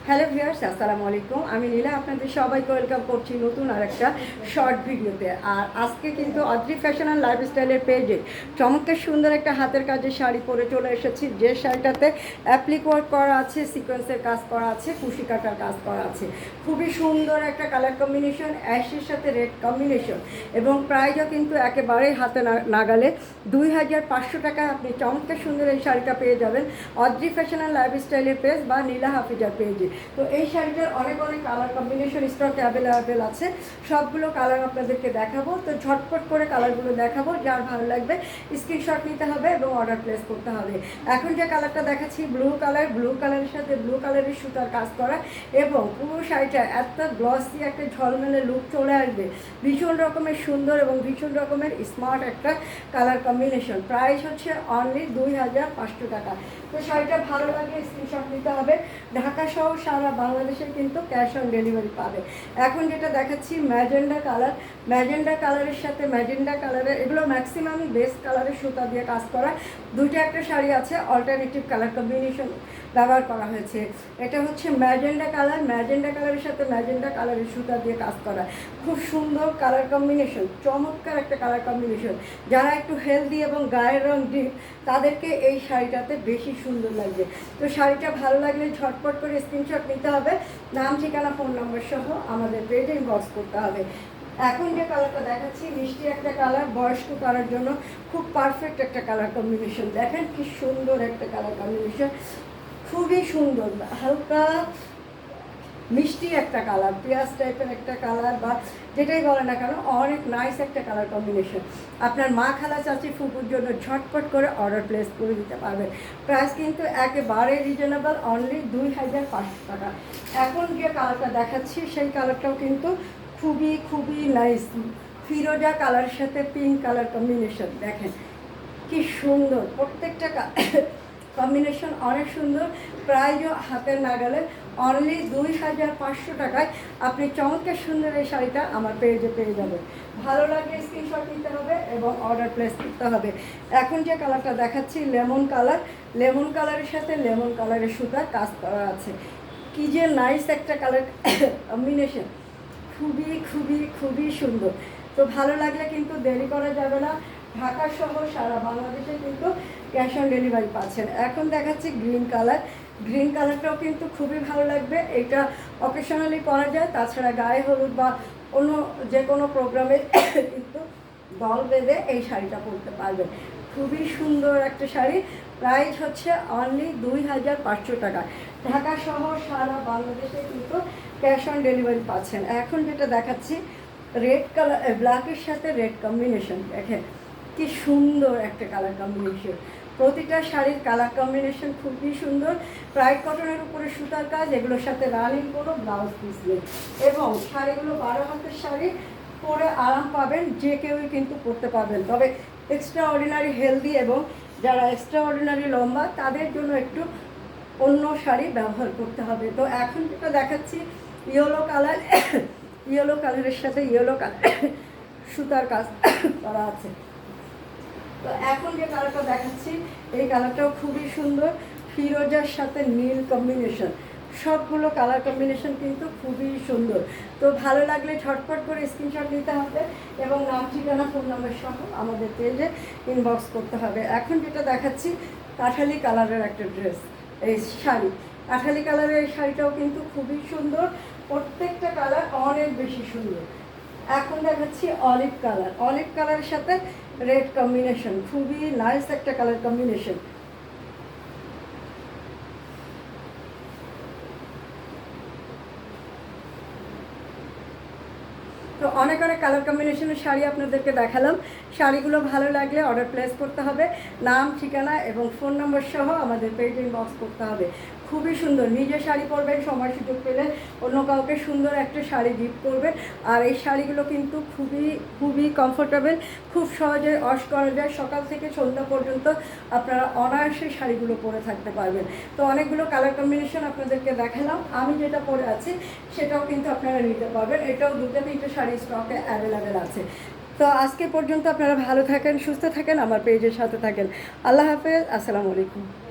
Hello viewers, আসসালামু আলাইকুম। আমি নীলা, আপনাদের সবাইকে ওয়েলকাম করছি নতুন আর একটা শর্ট ভিডিওতে। আর আজকে কিন্তু অদ্রি ফ্যাশন অ্যান্ড লাইফস্টাইলের পেজে চমৎকার সুন্দর একটা হাতের কাজের শাড়ি পরে চলে এসেছি, যে শাড়িটাতে অ্যাপ্লিক ওয়ার্ক করা আছে, সিকোয়েন্সের কাজ করা আছে, কুশি কাটার কাজ করা আছে। খুবই সুন্দর একটা কালার কম্বিনেশন, অ্যাশের সাথে রেড কম্বিনেশন, এবং প্রাইসও কিন্তু একেবারেই হাতে নাগালে 2500 টাকায় আপনি চমৎকার সুন্দর এই শাড়িটা পেয়ে যাবেন অদ্রি ফ্যাশন অ্যান্ড লাইফস্টাইলের পেজ বা নীলা হাফিজার পেজে। তো এই শাড়িটার অনেক কালার কম্বিনেশন স্টক অ্যাভেলেবেল আছে, সবগুলো কালার আপনাদেরকে দেখাবো। তো ঝটপট করে কালারগুলো দেখাবো, যার ভালো লাগবে স্ক্রিনশট নিতে হবে এবং অর্ডার প্লেস করতে হবে। এখন যে কালারটা দেখাচ্ছি ব্লু কালারের সাথে ব্লু কালারের সুতার কাজ করা, এবং পুরো শাড়িটা এত গ্লসি একটা ঝলমেলে লুক চলে আসবে, ভীষণ রকমের সুন্দর এবং ভীষণ রকমের স্মার্ট একটা কালার কম্বিনেশন। প্রাইস হচ্ছে অনলি 2500 টাকা। তো শাড়িটা ভালো লাগলে স্ক্রিনশট নিতে হবে। ঢাকা সহ সারা বাংলাদেশে কিন্তু ক্যাশ অন ডেলিভারি পাবে। এখন যেটা দেখাচ্ছি ম্যাজেন্ডা কালারের সাথে ম্যাজেন্ডা কালারের, এগুলো ম্যাক্সিমামই বেস্ট কালারের সুতা দিয়ে কাজ করা। দুইটা একটা শাড়ি আছে অল্টারনেটিভ কালার কম্বিনেশন ব্যবহার করা হয়েছে। এটা হচ্ছে ম্যাজেন্ডা কালারের সাথে ম্যাজেন্ডা কালারের সুতা দিয়ে কাজ করা, খুব সুন্দর কালার কম্বিনেশন, চমৎকার একটা কালার কম্বিনেশন। যারা একটু হেলদি এবং গায়ের রং ডিপ, তাদেরকে এই শাড়িটাতে বেশি সুন্দর লাগবে। তো শাড়িটা ভালো লাগলে ঝটপট করে স্ক্রিনশট নিতে হবে, নাম, ঠিকানা, ফোন নম্বর সহ আমাদের পেজে ইনবক্স করতে হবে। এখন যে কালারটা দেখাচ্ছি মিষ্টি একটা কালার, বয়স্ক কালার জন্য খুব পারফেক্ট একটা কালার কম্বিনেশন। দেখেন কি সুন্দর একটা কালার কম্বিনেশন, খুবই সুন্দর, হালকা মিষ্টি একটা কালার, পেঁয়াজ টাইপের একটা কালার, বা যেটাই বলে না কেন, অনেক নাইস একটা কালার কম্বিনেশন। আপনার মা, খালা, চাচি, ফুপুর জন্য ঝটপট করে অর্ডার প্লেস করে দিতে পারবেন। প্রাইস কিন্তু একেবারে রিজনেবল, অনলি 2500 টাকা। এখন যে কালারটা দেখাচ্ছি সেই কালারটাও কিন্তু খুবই খুবই নাইস, ফিরোজা কালারের সাথে পিঙ্ক কালার কম্বিনেশন। দেখেন কি সুন্দর, প্রত্যেকটা কম্বিনেশন অনেক সুন্দর। প্রাইজও হাতের নাগালে, অনলি 2500 টাকায় আপনি চমৎকার সুন্দর এই শাড়িটা আমার পেজে পেয়ে যাবেন। ভালো লাগলে স্ক্রিনশট নিতে হবে এবং অর্ডার প্লেস করতে হবে। এখন যে কালারটা দেখাচ্ছি লেমন কালারের সাথে লেমন কালারের সুতার কাজ করা আছে। কি যে নাইস একটা কালার কম্বিনেশন, খুবই খুবই খুবই সুন্দর। তো ভালো লাগলে কিন্তু দেরি করা যাবে না, ঢাকা সহ সারা বাংলাদেশে কিন্তু ক্যাশ অন ডেলিভারি পাচ্ছেন। এখন দেখাচ্ছি গ্রিন কালারটাও কিন্তু খুবই ভালো লাগবে। এটা অকেশনালি করা যায়, তাছাড়া গায়ে হলুদ বা অন্য যে কোনো প্রোগ্রামে কিন্তু দল বেঁধে এই শাড়িটা পরতে পারবেন। খুবই সুন্দর একটা শাড়ি, প্রাইস হচ্ছে অনলি 2500 টাকা। ঢাকা সহ সারা বাংলাদেশে কিন্তু ক্যাশ অন ডেলিভারি পাচ্ছেন। এখন যেটা দেখাচ্ছি রেড কালার, ব্ল্যাকের সাথে রেড কম্বিনেশন, দেখেন কি সুন্দর একটা কালার কম্বিনেশন। প্রতিটা শাড়ির কালার কম্বিনেশন খুবই সুন্দর। প্রাইড কটনের উপরে সুতার কাজ, এগুলোর সাথে রানিং কোনো ব্লাউজ পিস নেই, এবং শাড়িগুলো 12 হাতের শাড়ি, পরে আরাম পাবেন, যে কেউই কিন্তু পরতে পারবেন। তবে এক্সট্রা অর্ডিনারি হেলদি এবং যারা এক্সট্রা অর্ডিনারি লম্বা, তাদের জন্য একটু অন্য শাড়ি ব্যবহার করতে হবে। তো এখন যেটা দেখাচ্ছি ইয়েলো কালারের সাথে ইয়েলো কালার সুতার কাজ করা আছে। তো এখন যে কালারটা দেখাচ্ছি এই কালারটাও খুবই সুন্দর, ফিরোজার সাথে নীল কম্বিনেশন, সবগুলো কালার কম্বিনেশন কিন্তু খুবই সুন্দর। তো ভালো লাগলে ঝটপট করে স্ক্রিনশট নিতে হবে এবং নাম, ঠিকানা, ফোন নাম্বার সহ আমাদের পেজে ইনবক্স করতে হবে। এখন যেটা দেখাচ্ছি কাঠালি কালারের একটা ড্রেস, এই শাড়ি, কাঠালি কালারের এই শাড়িটাও কিন্তু খুবই সুন্দর, প্রত্যেকটা কালার অনেক বেশি সুন্দর। এখন দেখাচ্ছি অলিভ কালারের সাথে রেড কম্বিনেশন, খুবই নাইস একটা কালার কম্বিনেশন। তো অনেক কালার কম্বিনেশনের শাড়ি আপনাদেরকে দেখালাম। শাড়িগুলো ভালো লাগলে অর্ডার প্লেস করতে হবে, নাম, ঠিকানা এবং ফোন নম্বর সহ আমাদের পেজে ইনবক্স করতে হবে। খুবই সুন্দর, নিজে শাড়ি পরবেন, সময় সুযোগ পেলে অন্য কাউকে সুন্দর একটা শাড়ি গিফট করবেন। আর এই শাড়িগুলো কিন্তু খুবই খুবই কমফোর্টেবল, খুব সহজে ওয়াশ করা যায়, সকাল থেকে সন্ধ্যা পর্যন্ত আপনারা অনায়াসে শাড়িগুলো পরে থাকতে পারবেন। তো অনেকগুলো কালার কম্বিনেশন আপনাদেরকে দেখালাম, আমি যেটা পরে আছি সেটাও কিন্তু আপনারা নিতে পারবেন। এটাও 2-3টে শাড়ি স্টকে অ্যাভেলেবেল আছে। তো আজকে পর্যন্ত আপনারা ভালো থাকেন, সুস্থ থাকেন, আমার পেজের সাথে থাকেন। আল্লাহ হাফেজ, আসসালামু আলাইকুম।